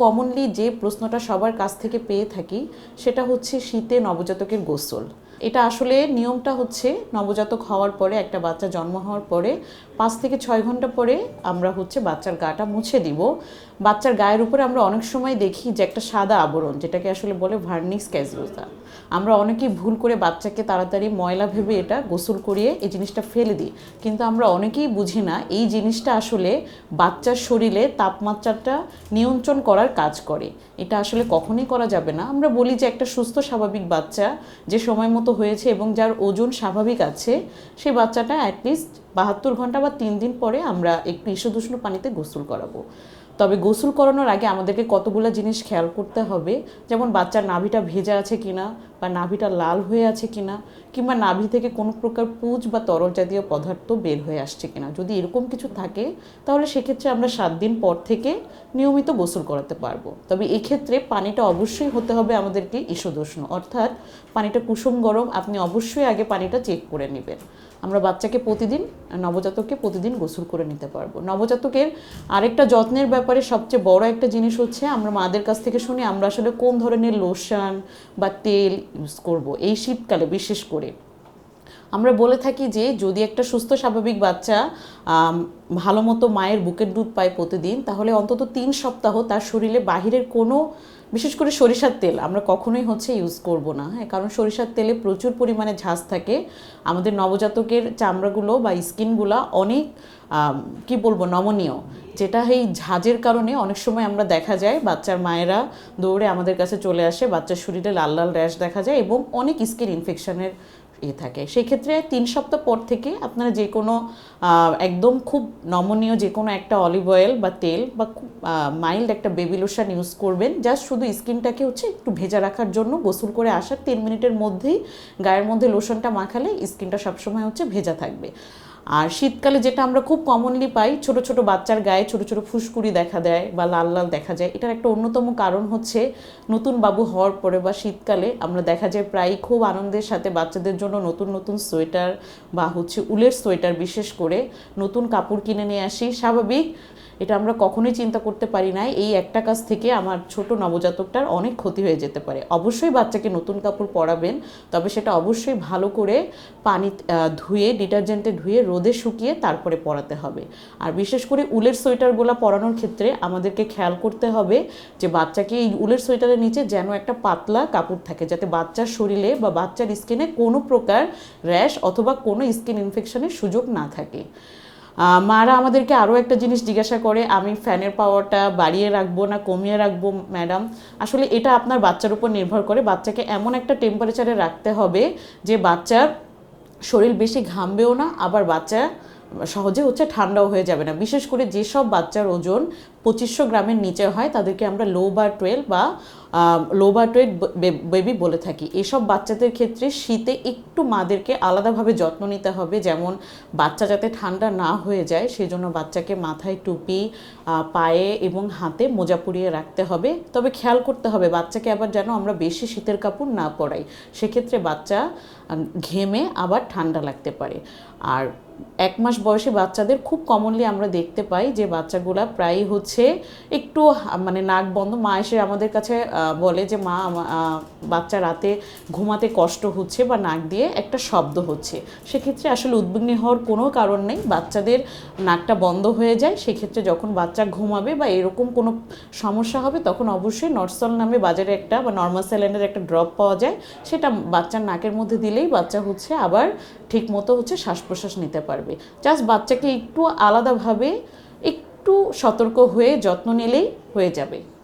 Commonly যে প্রশ্নটা সবার কাছ থেকে পেয়ে থাকি সেটা হচ্ছে শীতে নবজাতকের গোসল। এটা আসলে নিয়মটা হচ্ছে নবজাতক হওয়ার পরে, একটা বাচ্চা জন্ম হওয়ার পরে 5 থেকে 6 ঘন্টা পরে আমরা হচ্ছে বাচ্চার গাটা মুছে দিব। বাচ্চার গায়ের উপরে আমরা অনেক সময় দেখি যে একটা সাদা আবরণ, যেটাকে আসলে বলে ভার্নিস ক্যাজুসা। আমরা অনেকেই ভুল করে বাচ্চাকে তাড়াতাড়ি ময়লা ভেবে এটা গোসল করিয়ে এই জিনিসটা ফেলে দিই, কিন্তু আমরা অনেকেই বুঝি না এই জিনিসটা আসলে বাচ্চার শরীরে তাপমাত্রাটা নিয়ন্ত্রণ করার কাজ করে। এটা আসলে কখনোই করা যাবে না। আমরা বলি যে একটা সুস্থ স্বাভাবিক বাচ্চা যে সময় মতো হয়েছে এবং যার ওজন স্বাভাবিক আছে, সেই বাচ্চাটা অ্যাটলিস্ট 72 ঘন্টা বা 3 দিন পরে আমরা একটু ঈষদুষ্ণ পানিতে গোসল করাবো। তবে গোসল করানোর আগে আমাদেরকে কতগুলো জিনিস খেয়াল করতে হবে, যেমন বাচ্চার নাভিটা ভেজা আছে কিনা, বা নাভিটা লাল হয়ে আছে কিনা, কিংবা নাভি থেকে কোনো প্রকার পুঁজ বা তরল জাতীয় পদার্থ বের হয়ে আসছে কিনা। যদি এরকম কিছু থাকে তাহলে সেক্ষেত্রে আমরা 7 দিন পর থেকে নিয়মিত গোসল করাতে পারবো। তবে এক্ষেত্রে পানিটা অবশ্যই হতে হবে আমাদেরকে ঈষদুষ্ণ, অর্থাৎ পানিটা কুসুম গরম। আপনি অবশ্যই আগে পানিটা চেক করে নেবেন। আমরা বাচ্চাকে প্রতিদিন, নবজাতককে প্রতিদিন গোসল করে নিতে পারবো। নবজাতকের আরেকটা যত্নের ব্যাপারে সবচেয়ে বড় একটা জিনিস হচ্ছে, আমরা মাদের কাছ থেকে শুনি আমরা আসলে কোন ধরনের লোশন বা তেল ইউজ করব এই শীতকালে। বিশেষ করে আমরা বলে থাকি যে যদি একটা সুস্থ স্বাভাবিক বাচ্চা ভালো মতো মায়ের বুকের দুধ পায় প্রতিদিন, তাহলে অন্তত 3 সপ্তাহ তার শরীরে বাহিরের কোনো, বিশেষ করে সরিষার তেল আমরা কখনোই হচ্ছে ইউজ করব না। হ্যাঁ, কারণ সরিষার তেলে প্রচুর পরিমাণে ঝাঁজ থাকে। আমাদের নবজাতকের চামড়াগুলো বা স্কিনগুলো অনেক কি বলবো নমনীয়, যেটা এই ঝাঁজের কারণে অনেক সময় আমরা দেখা যায় বাচ্চার মায়েরা দৌড়ে আমাদের কাছে চলে আসে, বাচ্চার শরীরে লাল লাল র্যাশ দেখা যায় এবং অনেক স্কিন ইনফেকশনের থাকে। সেই ক্ষেত্রে 3 সপ্তাহ পর থেকে আপনারা যে কোনো একদম খুব নমনীয় যে কোনো একটা অলিভ অয়েল বা তেল বা মাইল্ড একটা বেবি লোশন ইউজ করবেন। জাস্ট শুধু স্কিনটাকে হচ্ছে একটু ভেজা রাখার জন্য। গোসল করে আসার 3 মিনিটের মধ্যেই গায়ের মধ্যে লোশনটা মাখালে স্কিনটা সবসময় হচ্ছে ভেজা থাকবে। আর শীতকালে যেটা আমরা খুব কমনলি পাই, ছোট ছোট বাচ্চার গায়ে ছোট ছোট ফুসকুড়ি দেখা দেয় বা লাল লাল দেখা যায়। এটার একটা অন্যতম কারণ হচ্ছে নতুন বাবু হওয়ার পরে বা শীতকালে আমরা দেখা যায় প্রায় খুব আনন্দের সাথে বাচ্চাদের জন্য নতুন নতুন সোয়েটার বা হচ্ছে উলের সোয়েটার বিশেষ করে নতুন কাপড় কিনে নিয়ে আসি। স্বাভাবিক, এটা আমরা কখনোই চিন্তা করতে পারি না এই একটা কাজ থেকে আমার ছোট নবজাতকটার অনেক ক্ষতি হয়ে যেতে পারে। অবশ্যই বাচ্চাকে নতুন কাপড় পরাবেন, তবে সেটা অবশ্যই ভালো করে পানি ধুয়ে, ডিটারজেন্টে ধুয়ে, রোদে শুকিয়ে তারপরে পরাতে হবে। আর বিশেষ করে উলের সোয়েটারগুলো পরানোর ক্ষেত্রে আমাদেরকে খেয়াল করতে হবে যে বাচ্চাকে এই উলের সোয়েটারের নিচে যেন একটা পাতলা কাপড় থাকে, যাতে বাচ্চার শরীরে বা বাচ্চার স্কিনে কোনো প্রকার র্যাশ অথবা কোনো স্কিন ইনফেকশনের সুযোগ না থাকে। মারা আমাদেরকে আরও একটা জিনিস জিজ্ঞাসা করে, আমি ফ্যানের পাওয়ারটা বাড়িয়ে রাখবো না কমিয়ে রাখবো ম্যাডাম? আসলে এটা আপনার বাচ্চার উপর নির্ভর করে। বাচ্চাকে এমন একটা টেম্পারেচারে রাখতে হবে যে বাচ্চার শরীর বেশি ঘামবেও না, আবার বাচ্চা সহজে হচ্ছে ঠান্ডাও হয়ে যাবে না। বিশেষ করে যেসব বাচ্চার ওজন 2500 গ্রামের নিচে হয় তাদেরকে আমরা লো বা 12 বা লো বা 12 বেবি বলে থাকি। এসব বাচ্চাদের ক্ষেত্রে শীতে একটু মাদেরকে আলাদাভাবে যত্ন নিতে হবে, যেমন বাচ্চা যাতে ঠান্ডা না হয়ে যায় সেজন্য বাচ্চাকে মাথায় টুপি, পায়ে এবং হাতে মোজা পরিয়ে রাখতে হবে। তবে খেয়াল করতে হবে বাচ্চাকে আবার যেন আমরা বেশি শীতের কাপড় না পরাই, সেক্ষেত্রে বাচ্চা ঘেমে আবার ঠান্ডা লাগতে পারে। আর 1 মাস বয়সী বাচ্চাদের খুব কমনলি আমরা দেখতে পাই যে বাচ্চাগুলা প্রায়ই হচ্ছে একটু মানে নাক বন্ধ। মা এসে আমাদের কাছে বলে যে মা বাচ্চা রাতে ঘুমাতে কষ্ট হচ্ছে বা নাক দিয়ে একটা শব্দ হচ্ছে। সেক্ষেত্রে আসলে উদ্বিগ্ন হওয়ার কোনো কারণ নেই, বাচ্চাদের নাকটা বন্ধ হয়ে যায়। সেক্ষেত্রে যখন বাচ্চা ঘুমাবে বা এরকম কোনো সমস্যা হবে তখন অবশ্যই নর্সল নামে বাজারে একটা বা নর্মাসেলেনের একটা ড্রপ পাওয়া যায়, সেটা বাচ্চার নাকের মধ্যে দিলেই বাচ্চা হচ্ছে আবার ঠিক মতো হচ্ছে শ্বাস প্রশ্বাস নিতে পারবে। জাস্ট বাচ্চাকে একটু আলাদাভাবে একটু সতর্ক হয়ে যত্ন নিলেই হয়ে যাবে।